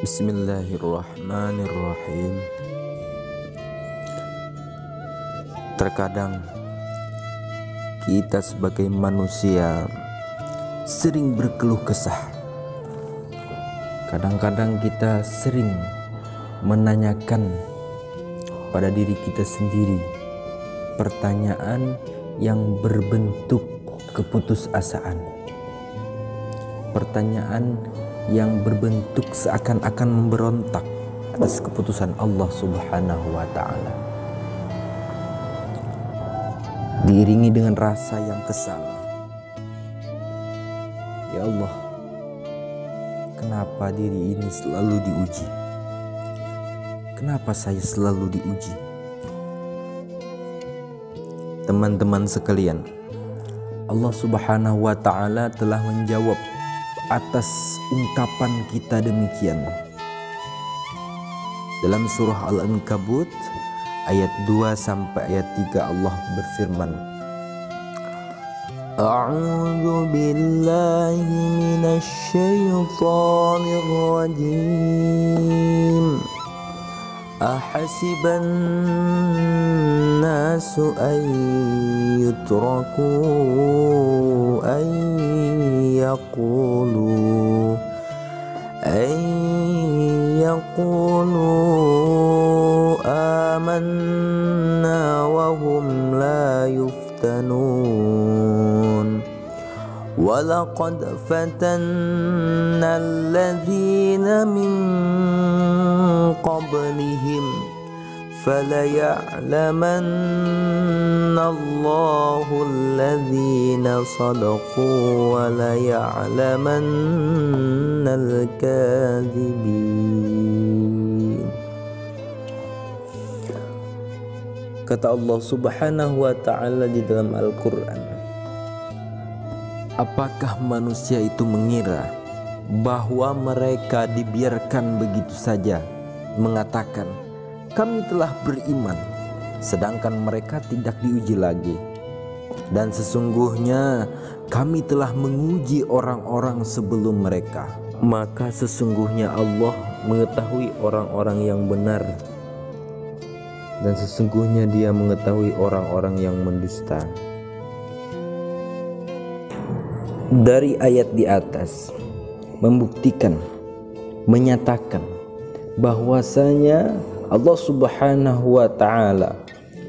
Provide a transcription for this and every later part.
Bismillahirrahmanirrahim. Terkadang kita sebagai manusia sering berkeluh kesah. Kadang-kadang kita sering menanyakan pada diri kita sendiri pertanyaan yang berbentuk keputusasaan. Pertanyaan yang berbentuk seakan-akan memberontak atas keputusan Allah Subhanahu wa Ta'ala, diiringi dengan rasa yang kesal. Ya Allah, kenapa diri ini selalu diuji? Kenapa saya selalu diuji? Teman-teman sekalian, Allah Subhanahu wa Ta'ala telah menjawab atas ungkapan kita demikian. Dalam surah Al-Ankabut ayat 2 sampai ayat 3 Allah berfirman, A'udzu billahi minasy syaithanir rajim. Ahasiban nasu an yutraku an yaqulu amanna wa hum la yuftanun. Walaqad fatanna alladhina min qablihim falaya'lamanna Allahu alladhina sadaqu wa laya'lamanna al-kadhibin. Kata Allah Subhanahu wa Ta'ala di dalam Al-Quran, apakah manusia itu mengira bahwa mereka dibiarkan begitu saja mengatakan kami telah beriman, sedangkan mereka tidak diuji lagi? Dan sesungguhnya kami telah menguji orang-orang sebelum mereka, maka sesungguhnya Allah mengetahui orang-orang yang benar, dan sesungguhnya Dia mengetahui orang-orang yang mendusta. Dari ayat di atas membuktikan, menyatakan bahwasanya Allah Subhanahu wa Ta'ala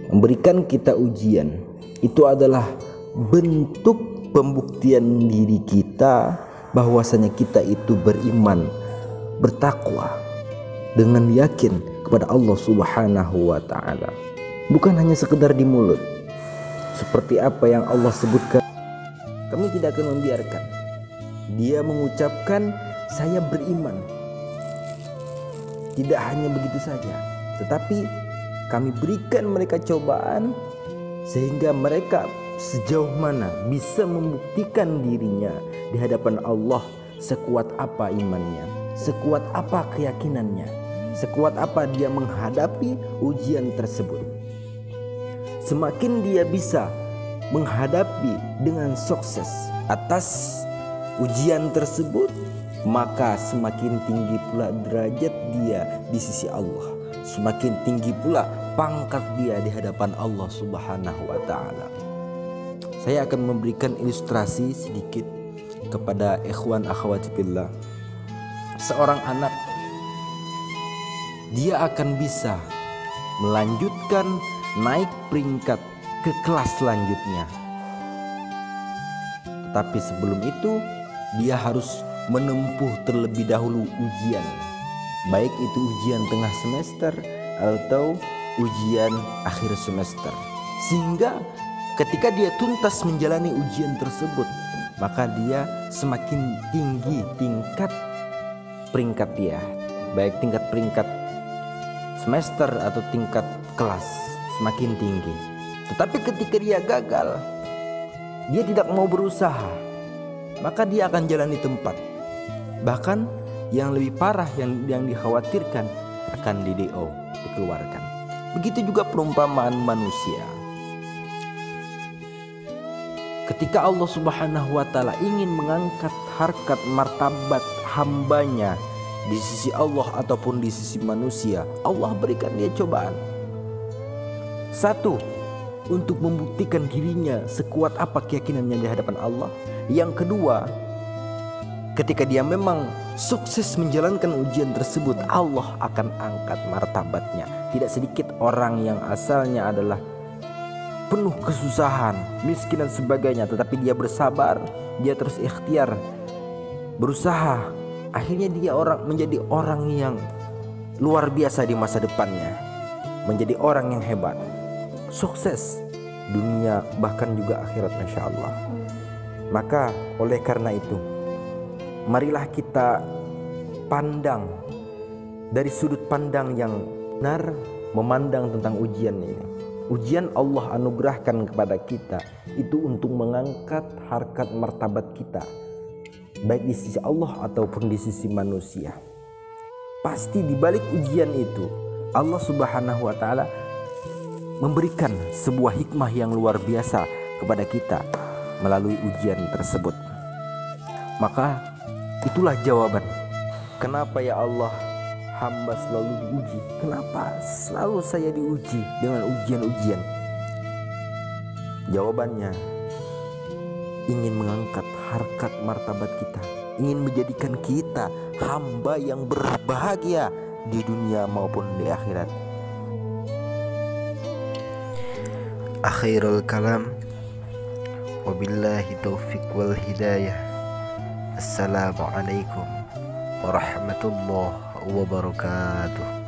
memberikan kita ujian. Itu adalah bentuk pembuktian diri kita bahwasanya kita itu beriman, bertakwa dengan yakin kepada Allah Subhanahu wa Ta'ala. Bukan hanya sekedar di mulut, seperti apa yang Allah sebutkan. Kami tidak akan membiarkan dia mengucapkan saya beriman. Tidak hanya begitu saja, tetapi kami berikan mereka cobaan sehingga mereka sejauh mana bisa membuktikan dirinya di hadapan Allah, sekuat apa imannya, sekuat apa keyakinannya, sekuat apa dia menghadapi ujian tersebut. Semakin dia bisa menghadapi dengan sukses atas ujian tersebut, maka semakin tinggi pula derajat dia di sisi Allah, semakin tinggi pula pangkat dia di hadapan Allah Subhanahu wa Ta'ala. Saya akan memberikan ilustrasi sedikit kepada ikhwan akhwati fillah. Seorang anak, dia akan bisa melanjutkan naik peringkat ke kelas selanjutnya, tetapi sebelum itu dia harus menempuh terlebih dahulu ujian, baik itu ujian tengah semester atau ujian akhir semester, sehingga ketika dia tuntas menjalani ujian tersebut, maka dia semakin tinggi tingkat peringkat dia, baik tingkat peringkat semester atau tingkat kelas semakin tinggi. Tetapi ketika dia gagal, dia tidak mau berusaha, maka dia akan jalani tempat. Bahkan yang lebih parah yang dikhawatirkan akan di-DO, dikeluarkan. Begitu juga perumpamaan manusia. Ketika Allah Subhanahu wa Ta'ala ingin mengangkat harkat martabat hambanya di sisi Allah ataupun di sisi manusia, Allah berikan dia cobaan. Satu, untuk membuktikan dirinya sekuat apa keyakinannya di hadapan Allah. Yang kedua, ketika dia memang sukses menjalankan ujian tersebut, Allah akan angkat martabatnya. Tidak sedikit orang yang asalnya adalah penuh kesusahan, miskin dan sebagainya, tetapi dia bersabar, dia terus ikhtiar, berusaha. Akhirnya dia menjadi orang yang luar biasa di masa depannya, menjadi orang yang hebat, sukses dunia bahkan juga akhirat, masya Allah. Maka oleh karena itu, marilah kita pandang dari sudut pandang yang benar, memandang tentang ujian ini. Ujian Allah anugerahkan kepada kita itu untuk mengangkat harkat martabat kita, baik di sisi Allah ataupun di sisi manusia. Pasti di balik ujian itu Allah Subhanahu wa taala memberikan sebuah hikmah yang luar biasa kepada kita melalui ujian tersebut. Maka itulah jawaban. Kenapa ya Allah hamba selalu diuji? Kenapa selalu saya diuji dengan ujian-ujian? Jawabannya, ingin mengangkat harkat martabat kita, ingin menjadikan kita hamba yang berbahagia di dunia maupun di akhirat. Akhirul kalam, wabillahi taufiq wal hidayah. Assalamualaikum warahmatullahi wabarakatuh.